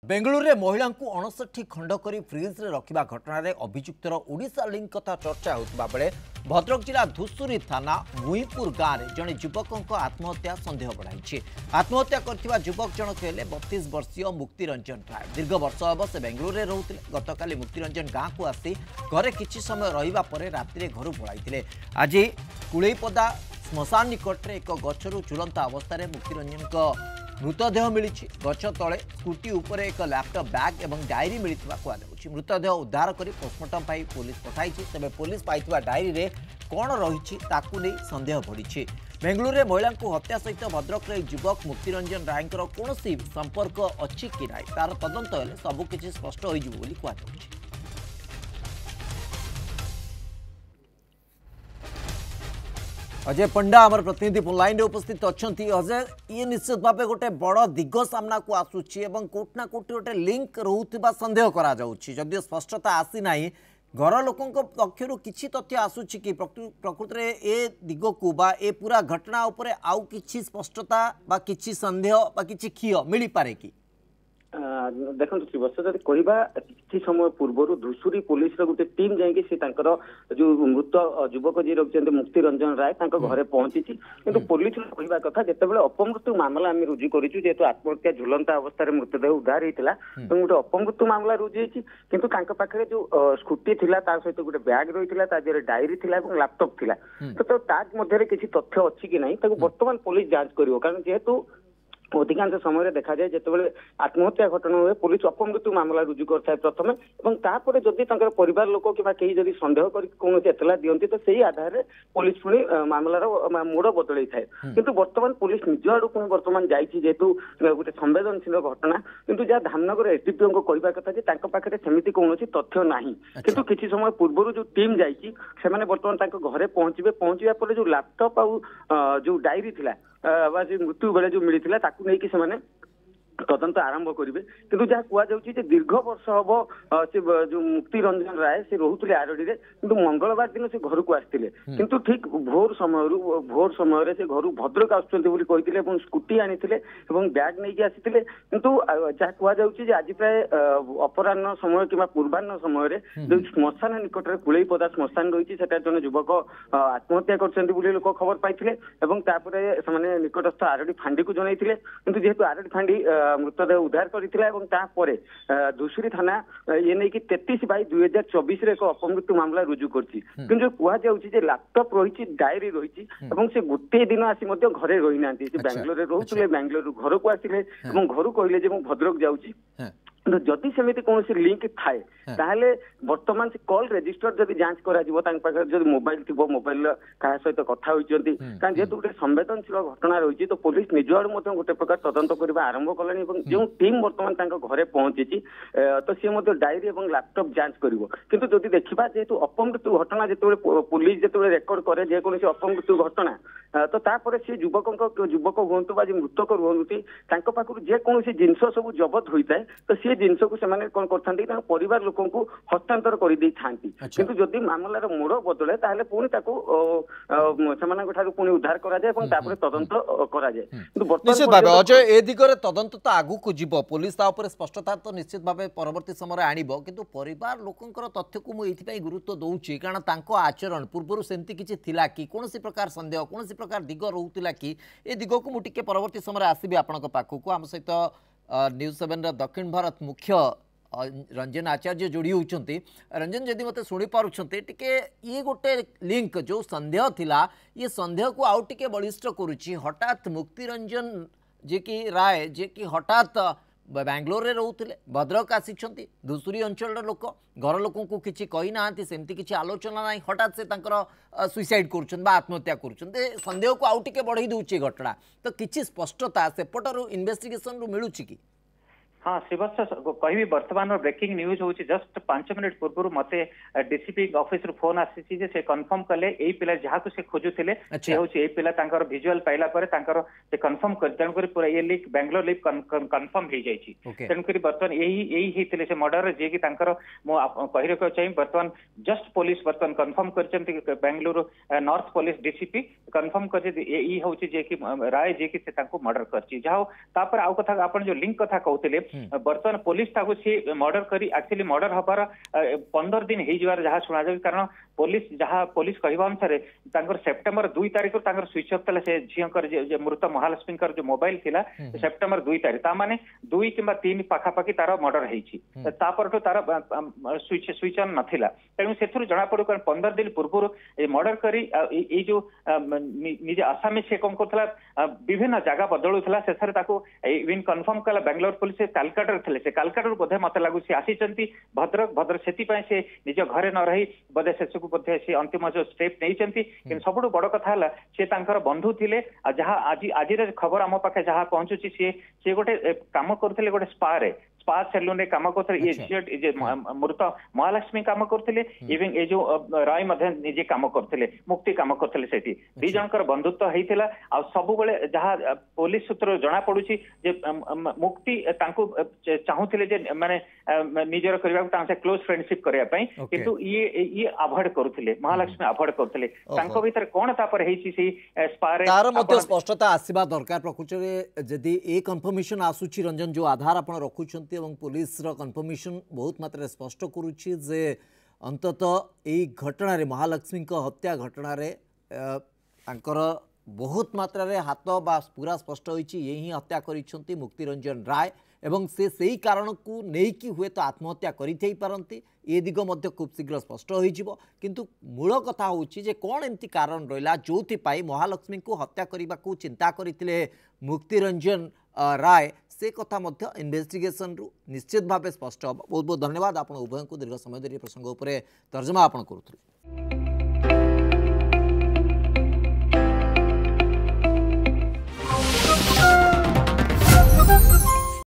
बेंगलुरु में महिला को 59 खंड कर फ्रिज रे रखा घटना रे अभियुक्तर ओडिशा लिंक कथा चर्चा होता बेले भद्रक जिला धुसुरी थाना मुईपुर गाँव में जड़े युवक आत्महत्या संदेह बढ़ाई। आत्महत्या कर युवक जनक हेले 32 वर्षीय मुक्तिरंजन राय। दीर्घ वर्ष हम से बेंगलुरु में रोते गतकाली मुक्तिरंजन गाँव को आसी घरे किछि समय रहिबा परे राति घर पଳାଇଥିଲେ। आज कुलैपदा श्मशान निकट में एक गछरु झुलंता अवस्था मुक्तिरंजन मृतदेह मिली। गछ तले स्कूटी उपर एक लैपटॉप बैग और डायरी मिलता कहु। मृतदेह उद्धार कर पोस्टमार्टम पाई पुलिस पठाई। तेज पुलिस पाई डायरी रे कौन रही सन्देह बढ़ी। बेंगलुरु में महिला को हत्या सहित भद्रक युवक मुक्तिरंजन राय कौन संपर्क अच्छी कि ना तार तदंत हेले सबकि स्पष्ट हो कहु। अजय पंडा आमर प्रतिनिधि लाइन उपस्थित अच्छा। अजय, ये निश्चित भाव गोटे बड़ दिग सामना को आसूची कोट ना कोट गोटे लिंक रोकवा संदेह करा जदिव स्पष्टता आसी ना घर लोकों पक्षर किसी तथ्य आसूची कि प्रकृत में ए दिग को बा ए पूरा घटना उपरे आउ किछि स्पष्टता बा किछि संदेह बा किछि खिय मिली पारे कि? देखो श्रीवत्स जब कह कि समय पूर्व धुसुरी पुलिस गोटे टीम जाकि जो मृत युवक जी रखते मुक्तिरंजन राय घरे पहुंची किंतु पुलिस कहवा कथा जिते अपमृत्यु मामला आम रुजु करूँ जेहेतु आत्महत्या झुलंता अवस्था मृतदेह उद्धार होता गोटे अपमृत्यु मामला रुजु होती किंतु पाखे जो स्कूटी थिला सहित गोटे बैग रही डायरी थिला लैपटॉप थिला तो मध्य किसी तथ्य अच्छी कि नहीं बर्तमान पुलिस जांच कर कारण जेहेतु अधिकांश समय देखा जाए जिते आत्महत्या घटना हुए पुलिस अपमृत्यु मामला रुजु करता है प्रथम और जदि परिवार लोक कि कहीं जदि सन्देह कर कौन एतला दिखती तो सही आधार में पुलिस पुणी मामलार मोड़ बदल थाए किंतु वर्तमान पुलिस निज आड़ पुणी वर्तमान जाइए जेहेतु गोटे संवेदनशील घटना किंतु जहाँ धामनगर एसडीपीओ को कहवा कथा पाखे सेमती कौन तथ्य ना किंतु किसी समय पूर्व जो टीम जाइए बर्तमान घरे पहुंचा पर जो लैपटॉप आ जो डायरी थिला मृत्यु बेले जो मिलता नहीं तदंत आरंभ करेंगे किंतु जहाँ कहुच्छे दीर्घ वर्ष हम से जो मुक्तिरंजन राय से रोते आरडी में किंतु मंगलवार दिन से घर को आसते किंतु ठीक भोर समय से घर भद्रक आसते स्कूटी आनी बैग नहीं आसी किंतु जहाँ कहुच्छे आज प्राय अपराह समय कि पूर्वाह समय जो श्मशान निकट में कुलैपदा श्मशान रही है जन युवक आत्महत्या कर लोक खबर पाई निकटस्थ आरडी फांडी को जनई किंतु जेहेतु आरडी फांडी मृतदेह उद्धार करता धुसुरी थाना ये नहीं कि 33/2024 एक अपमृत्यु मामला रुजु करछि किंतु कहुच्छे लैपटॉप रही डायरी रही से गोटे दिन आसी घरे रही ना बेंगलोर रोते बेंगलोर घर को आसिले घर कहले भद्रक जाऊँगी जदि सेमती कौन लिंक थाए ताहले वर्तमान से कॉल रजिस्टर जब जांच कर मोबाइल थी मोबाइल क्या सहित कथा होती कारण जेहेतु गोटे संवेदनशील घटना रही तो पुलिस निज आड़ गोटे प्रकार तदंत करने आरंभ कलानी जो टीम वर्तमान घरे पहुंची तो सी डायरी और लैपटॉप जांच कर किंतु जदि देखा जेहेतु अपमृत्यु घटना जो पुलिस जो रेकर्ड करे जेकोसी अपमृत्यु घटना तो तापर सी युवक हूँ मृतक रुहति पाखु जेकोसी जिनस सब जबत होता है तो सी जिनस को कौन कर परिवार लोक हस्तांतर कर किंतु जदि मामलार मोड़ बदले ताहले पुणी पुणी उद्धार करा जाए तदंत करा जाए। अजय ए दिगरे तदंत तो आगु को जीव पुलिस स्पष्टता तो निश्चित भाव परवर्ती समय आणिबो किंतु परिवार लोकंकर तथ्य को मुझे गुरुत्व दौची कारण तांको आचरण पूर्व सेमती किछि थिला कि कौन प्रकार संदेह कौन प्रकार दिग रोला कि ए दिग को मुझे परवर्ती समय आसबि आपण पाखक आम सहित न्यूज 7 दक्षिण भारत मुख्य रंजन आचार्य जोड़ी होती। रंजन जदि मत शुणी पार्टी टे ये गोटे लिंक जो संदेह थिला ये संदेह को आउ टे बलिष्ठ करुच्ची हठात मुक्तिरंजन जे कि राय जे कि हठात बेंगलोर रे रोते भद्रक आसी धुसुरी अंचल लोक घर लोक को किसी कही ना सेमती किसी आलोचना ना हठात से सुइसाइड कर आत्महत्या कर संदेह को आउ टे बढ़ई दूसरी घटना तो किसी स्पष्टता सेपटर इन्वेस्टिगेशन रु मिलूची कि? हाँ श्रीवत्स कहि वर्तमान ब्रेकिंग न्यूज हूँ जस्ट 5 मिनट पूर्व मत डीसीपी ऑफिस फोन आसी से कन्फर्म कले यही पिला जहाँ से खोजुले से हूँ यही पिला विजुआल पाइला से कन्फर्म कर तेणुक पूरा ये लिंक बेंगलोर लिंक कन्फर्म हो जाए तेणुक बर्तमान यही से मर्डर जी की कही रखा चाहिए बर्तमान जस्ट पुलिस बर्तमान कन्फर्म कर Bengaluru north police DCP confirm कर यही हूँ जे कि राय जी की मर्डर कर आउ कथा आप जो लिंक कथा कहते बर्तमान पुलिस ताको सी मर्डर करी एक्चुअली मर्डर हबार 15 दिन हो जबार जहाँ शुणा जाए कारण पुलिस कहवा अनुसार सेप्टेम्बर 2 तारिख स्विच अफ था से झीकर मृत महालक्ष्मी जो मोबाइल थिला सेप्टेम्बर 2 तारिख ता माने 2 किंबा 3 पाखापाखि तार मर्डर होईछि तापर तार स्विच ऑन नथिला तेणु सेथुर जना पड़ो 15 दिन पूर्व मर्डर करी ए जो निजे आसामी से कौन करथला विभिन्न जगह बदलुथला सेथरे ताको इवन कंफर्म कला बेंगलोर पुलिस कालकाटा थे से कालकाटा बोधे मत लगू सी आसी भद्रक से निज घरे न रही बोधे शेष को से अंतिम जो स्टेप नहीं सब बड़ कथा सी बंधु थे जहाँ आज खबर आम पाखे जहाँ पहुंचुची सी गोटे कम करते गोटे स्पा सेलून रे काम करते मृत महालक्ष्मी काम करते इवन ये जो राय निजे काम करते मुक्ति काम करते से दी जनकर बंधुत्व होता आ सब बेले जहाँ पुलिस सूत्र जना पड़ुची मुक्ति चाहूले माने निजर करने क्लोज फ्रेंडशिप करने किंतु ये अवॉइड करुले महालक्ष्मी अवॉइड करते भीतर कौन स्पष्टता आसवा दरकार प्रकृत में जदि ए कन्फर्मेशन आसूची रंजन जो आधार आप रखुंट पुलिस कन्फर्मेशन बहुत मात्रा स्पष्ट करुच्ची जे अंतत यही घटना महालक्ष्मी हत्या घटना बहुत मात्रा हाथ बा पूरा स्पष्ट होती यही हत्या करिसेंती मुक्तिरंजन राय एवं से सही कारण को लेकिन हुए तो आत्महत्या करते पारती ये दिग मध्य खूब शीघ्र स्पष्ट हो किंतु मूल कथा हूँ जे कौन एमती कारण रहा जो महालक्ष्मी को हत्या करने को चिंता करते मुक्तिरंजन राय से कथा मध्य इन्वेस्टिगेशन रु निश्चित भाव स्पष्ट हम। बहुत बहुत धन्यवाद आप उभय को दीर्घ समय धरी प्रसंग उपर तर्जमा आपण करुथले।